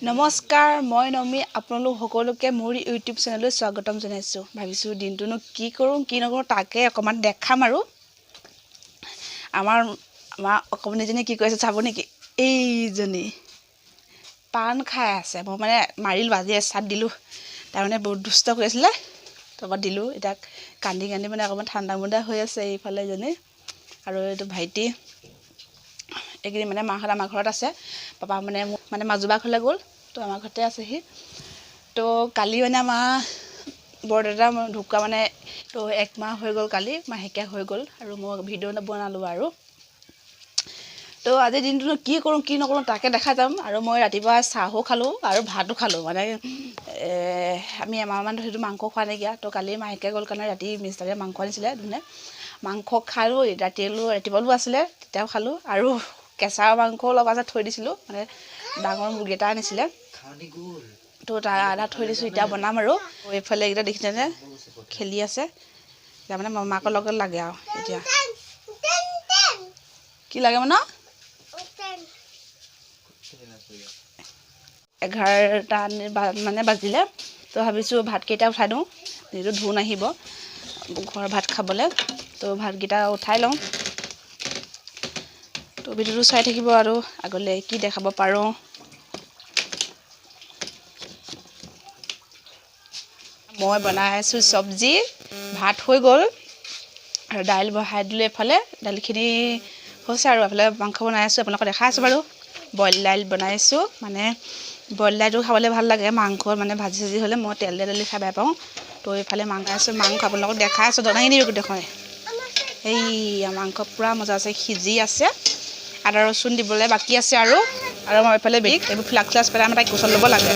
নমস্কাৰ, মই নমি আপোনালোক সকলোকে মোৰ ইউটিউব চেনেললৈ স্বাগতম জনাইছোঁ। ভাবিছোঁ দিনটোনো কি কৰোঁ কি নকৰোঁ তাকে অকণমান দেখাম আৰু আমাৰ অকণমানিজনী কি কৰিছে চাব নেকি? এইজনী পাণ খাই আছে। মই মানে মাৰিলোঁ, আজি এচাট দিলোঁ। তাৰমানে বহুত দুষ্ট কৰি আছিলে, তাৰপৰা দিলোঁ। এতিয়া কান্দি কান্দি মানে অকণমান ঠাণ্ডা মুণ্ডা হৈ আছে এইফালে এজনী। আৰু এইটো ভাইটি এইকেইদিন মানে মাহঁত আমাৰ ঘৰত আছে। পাপা মানে মাজুবা ঘৰলৈ গ'ল, তো আমাৰ ঘৰতে আছেহি। তো কালি মানে আমাৰ বৰদেউতা ঢুকুৱা মানে তো 1 মাহ হৈ গ'ল, কালি মাহেকীয়া হৈ গ'ল। আৰু মই ভিডিঅ' বনালোঁ আৰু তো আজিৰ দিনটোনো কি কৰোঁ কি নকৰোঁ তাকে দেখা যাম। আৰু মই ৰাতিপুৱা চাহো খালোঁ আৰু ভাতো খালোঁ। মানে আমি এমাহমান ধৰি মাংস খোৱা নাইকিয়া। তো কালি মাহেকীয়া গ'ল কাৰণে ৰাতি মিষ্টাৰে মাংস আনিছিলে ধুনে মাংস খালোঁ। ৰাতিপুৱালো আছিলে, তেতিয়াও খালোঁ। আৰু কেঁচা মাংস অলপ আছে থৈ দিছিলোঁ, মানে ডাঙৰ মুৰ্গী এটা আনিছিলে, তো তাৰ আধা থৈ দিছোঁ। এতিয়া বনাম আৰু এইফালে এইকেইটা দেখিছেনে খেলি আছে। এতিয়া মানে মামাকৰ লগত লাগে আৰু এতিয়া কি লাগে মানে 11টা মানে বাজিলে। তো ভাবিছোঁ ভাতকেইটা উঠাই দিওঁ, যিহেতু ধোন আহিব ঘৰৰ ভাত খাবলৈ। তো ভাতকেইটা উঠাই লওঁ। তো ভিডিঅ'টো চাই থাকিব আৰু আগলৈ কি দেখাব পাৰোঁ। মই বনাই আছোঁ চব্জি, ভাত হৈ গ'ল আৰু দাইল বহাই দিলোঁ। এফালে দাইলখিনি হৈছে আৰু এফালে মাংস বনাই আছোঁ, আপোনালোকক দেখাই আছোঁ বাৰু। বইল দাইল বনাইছোঁ, মানে বইল দাইলটো খাবলৈ ভাল লাগে। মাংস মানে ভাজি চাজি হ'লে মই তেল দিয়া দাইল খাই বেয়া পাওঁ। তো এইফালে মাংস আপোনালোকক দেখাই আছোঁ, দাঙি নিব দেখোন। এইয়া মাংস পূৰা মজা আছে, সিজি আছে। আদা ৰচুন দিবলৈ বাকী আছে আৰু মই এইফালে এইবোৰ ফ্লাক্স চ্লাক্স পেলাই মই তাইক কোচত ল'ব লাগে।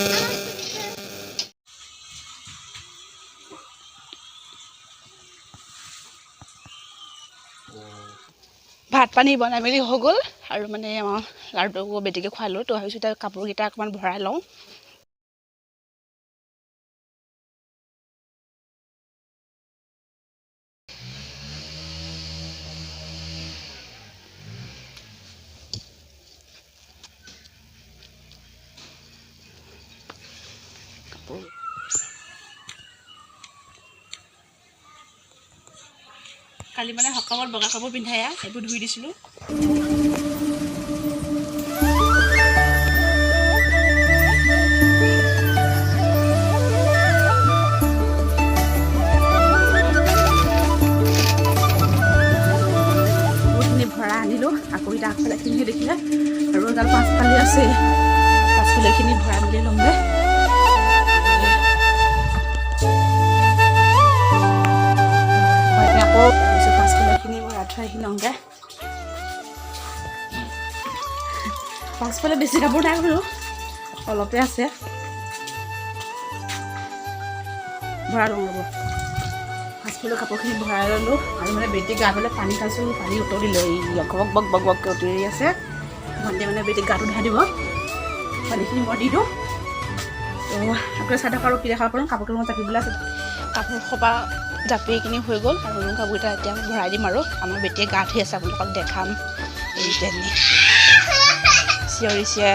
ভাত পানী বনাই মেলি হৈ গ'ল আৰু মানে আমাৰ লাৰুটোকো বেটিকে খুৱালোঁ। তো ভাবিছোঁ এতিয়া কাপোৰকেইটা অকণমান ভৰাই লওঁ। কালি মানে সকামত বগা কাপোৰ পিন্ধাই সেইবোৰ ধুই দিছিলোঁ। বহুতখিনি ভৰাই আনিলোঁ। আকৌ এতিয়া আগফালেখিনিহে দেখিলে আৰু এডাল পাছফালে আছে, পাছফালেখিনি ভৰাই মেলি ল'মগৈ। আকৌ ভাবিছোঁ পাছফালেখিনি মই আঁঠুৱাই আহি লওঁগৈ। পাছফালে বেছি কাপোৰ নাই বাৰু, অলপে আছে। ভৰাই লওঁ ৰ'ব। পাছফালে কাপোৰখিনি ভৰাই ল'লোঁ আৰু মানে বেটি গা ধুলে পানী খাইছোঁ, পানী উতলিলে এই বক বক বককৈ উতলি আছে। ভণ্টিয়ে মানে বেটিক গাটো ধুৱাই দিব, পানীখিনি মই দি দিওঁ। তো আকৌ চাই থাকক আৰু কি দেখা পাৰোঁ। কাপোৰখিনি মই জাপিবলৈ আছে, কাপোৰ সোপা জাপি কিনি হৈ গ'ল আৰু কাপোৰকেইটা এতিয়া ভৰাই দিম। আৰু আমাৰ বেটিয়ে গা ধুই আছে, আপোনালোকক দেখাম। এই তেনে চিঞৰিছে।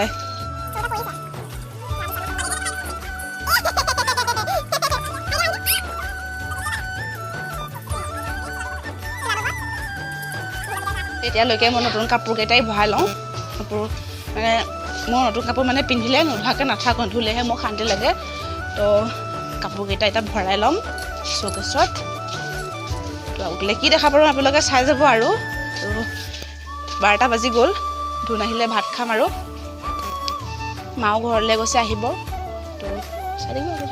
এতিয়ালৈকে মই নতুন কাপোৰকেইটাই ভৰাই লওঁ। কাপোৰ মানে মই নতুন কাপোৰ মানে পিন্ধিলে নোধোৱাকৈ নাথাকোঁ, ধুলেহে মোক শান্তি লাগে। তো কাপোৰকেইটা এতিয়া ভৰাই ল'ম চৌকেছত। তো আগলৈ কি দেখা পাৰোঁ আপোনালোকে চাই যাব আৰু। তো 12টা বাজি গ'ল, ধুন আহিলে ভাত খাম আৰু মাও ঘৰলৈ গৈছে, আহিব। তো চাই থাকিব আৰু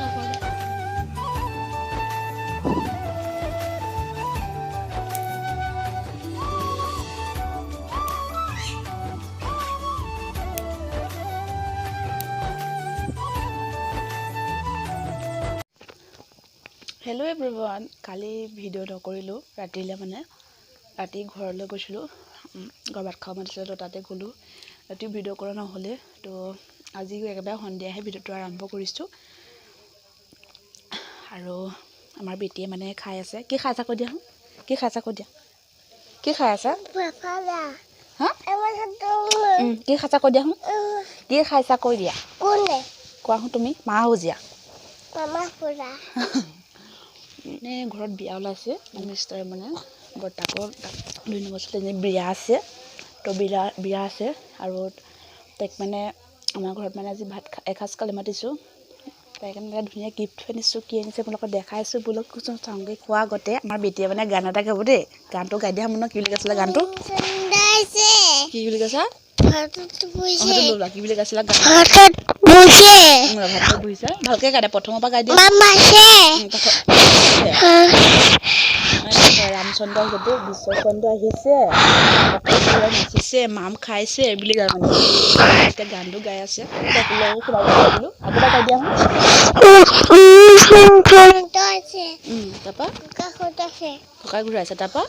হেল্ল' এভৰিৱান। কালি ভিডিঅ' নকৰিলোঁ ৰাতিলৈ, মানে ৰাতি ঘৰলৈ গৈছিলোঁ, ক'ৰবাত খাব মাতিছিলে। তো তাতে গ'লোঁ, ৰাতি ভিডিঅ' কৰা নহ'লে। তো আজি একেবাৰে সন্ধিয়াহে ভিডিঅ'টো আৰম্ভ কৰিছোঁ। আৰু আমাৰ বেটিয়ে মানে খাই আছে। কি খাই আছা কৈ দিয়া, কি খাই আছা কৈ দিয়া, কি খাই আছা? হা কি খাইছা কৈ দিয়া কি খাইছা কৈ দিয়া কোৱা তুমি মা ভুজিয়া মানে ঘৰত বিয়া ওলাইছে মিষ্টাৰ মানে বৰ্তাকৰ 2 নম্বৰ ছোৱালীজনী বিয়া আছে তো বিয়া আছে আৰু তাইক মানে আমাৰ ঘৰত মানে আজি ভাত এসাঁজ খালে মাতিছোঁ তাইক মানে ধুনীয়া গিফ্ট আনিছোঁ কি আনিছে আপোনালোকক দেখাইছোঁ বোলক কৈছোঁ চাওঁগৈ খোৱা আগতে আমাৰ বেটিয়ে মানে গান এটা গাব দেই গানটো গাই দিয়া মনত কি বুলি কৈছিলে গানটো কি বুলি কৈছা কি বুলি কৈছিলা ভাতত বহিছে ভালকৈ গাই দিয়া প্ৰথমৰ পৰা গাই দিয়া ৰামচন্দ্ৰ আহিছে বিশ্বচন্দ্ৰ আহিছে নাচিছে মাম খাইছে বুলি গাই মানে এতিয়া গানটো গাই আছে বোলো আগতে গাই দিয়া তাৰপৰা ককাই ঘূৰাইছে তাৰপৰা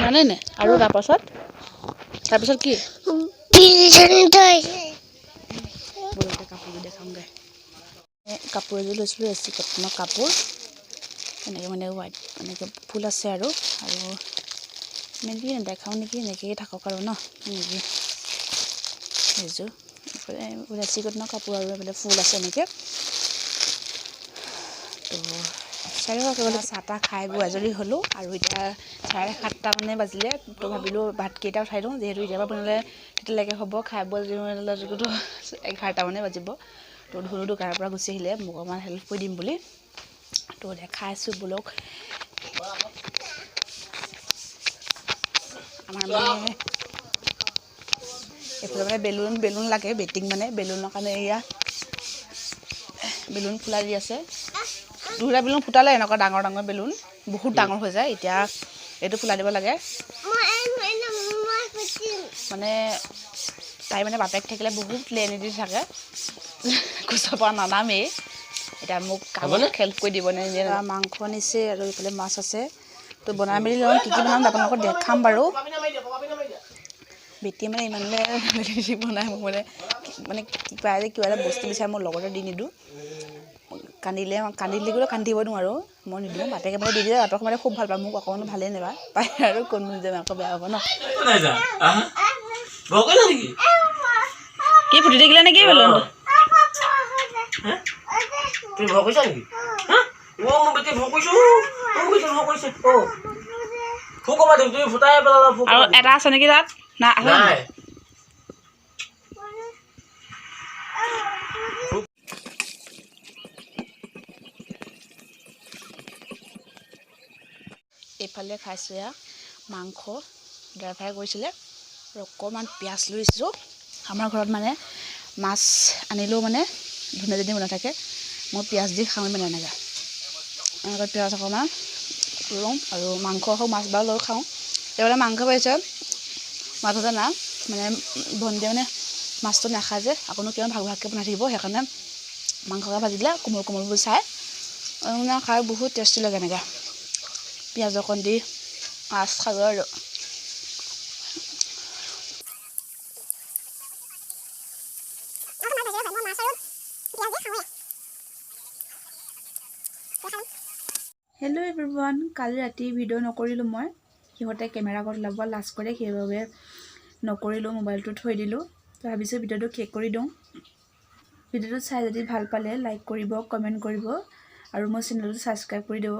জানে নে আৰু তাৰপাছত কি কাপোৰযোৰ দেখাওঁগৈ কাপোৰ এযোৰ লৈছিলোঁ এচি কটনৰ কাপোৰ এনেকৈ মানে হোৱাইট এনেকৈ ফুল আছে আৰু এনেকৈ নেদেখাওঁ নেকি এনেকৈয়ে থাকক আৰু ন এনেকৈ সেইযোৰ এচি কটনৰ কাপোৰ আৰু এইফালে ফুল আছে এনেকৈ তো চাৰিওফালে চাহ তাহ খাই বৈ আজৰি হ'লোঁ আৰু এতিয়া 7:30 মানে বাজিলে তো ভাবিলোঁ ভাতকেইটা উঠাই দিওঁ যিহেতু এতিয়াৰ পৰা বনালে তেতিয়ালৈকে হ'ব খাই বৈ 11টা মানে বাজিব তো ধুনু দোকানৰ পৰা গুচি আহিলে মোক অকণমান হেল্প কৰি দিম বুলি তো দেখাইছোঁ বোলক আমাৰ মানে এইফালে মানে বেলুন লাগে বেটিং মানে বেলুনৰ কাৰণে এয়া বেলুন ফুলাই দি আছে 2টা বেলুন ফুটালে এনেকুৱা ডাঙৰ বেলুন বহুত ডাঙৰ হৈ যায় এতিয়া এইটো ফুলাই দিব লাগে মানে তাই মানে বাপেক থাকিলে বহুত লেনি দি থাকে কোচৰ পৰা নানামেই এতিয়া মোক কামত হেল্প কৰি দিব নে মাংস আনিছে আৰু এইফালে মাছ আছে তো বনাই মেলি লওঁ কি বনাম আপোনালোকক দেখাম বাৰু বেটিয়ে মানে ইমানলৈ বনাই মোক মানে কিবা এটা বস্তু বিচাৰে মোৰ লগতে দি নিদিওঁ কান্দিলে কান্দিব নোৱাৰোঁ মই নিদিওঁ বাপেকে মানে দি দিয়ে বাপেক মানে খুব ভাল পায় মোক অকণমানো ভালেই নাপায় পায় আৰু কোনো নিদিয়ে আকৌ বেয়া হ'ব ন কি ফুটি থাকিলে নেকি বেলুন তুমি ভয় কৰিছা নেকি মোৰ বেটি ভয় কৰিছো তুমি ফুটাই পেলালা আৰু এটা আছে নেকি তাত নাই এইফালে খাইছোঁ এয়া মাংস ড্ৰাই ফ্ৰাই কৰিছিলে আৰু অকণমান পিঁয়াজ লৈছোঁ আমাৰ ঘৰত মানে মাছ আনিলেও মানে ধুনীয়া যদি নাথাকে মই পিঁয়াজ দি খাওঁ মানে এনেকৈ পিঁয়াজ অকণমান লওঁ আৰু মাংস হওক মাছ বাৰু লৈ খাওঁ এইফালে মাংস পাইছে মাছতে না মানে ভণ্টিয়ে মানে মাছটো নাখায় যে আকৌ কিমান ভাগকৈ বনাই থাকিব সেইকাৰণে মাংসকে ভাজি দিলে কোমলবোৰ চাই মানে খাই বহুত টেষ্টি লাগে এনেকৈ পিঁয়াজ অকণ দি মাছ খাব আৰু হেল্ল' এভৰিৱান কালি ৰাতি ভিডিঅ' নকৰিলোঁ মই সিহঁতে কেমেৰা ঘৰত ওলাব লাজ কৰে সেইবাবে নকৰিলোঁ মোবাইলটো থৈ দিলোঁ তো ভাবিছোঁ ভিডিঅ'টো শেষ কৰি দিওঁ ভিডিঅ'টো চাই যদি ভাল পালে লাইক কৰিব কমেণ্ট কৰিব আৰু মোৰ চেনেলটো ছাবস্ক্ৰাইব কৰি দিব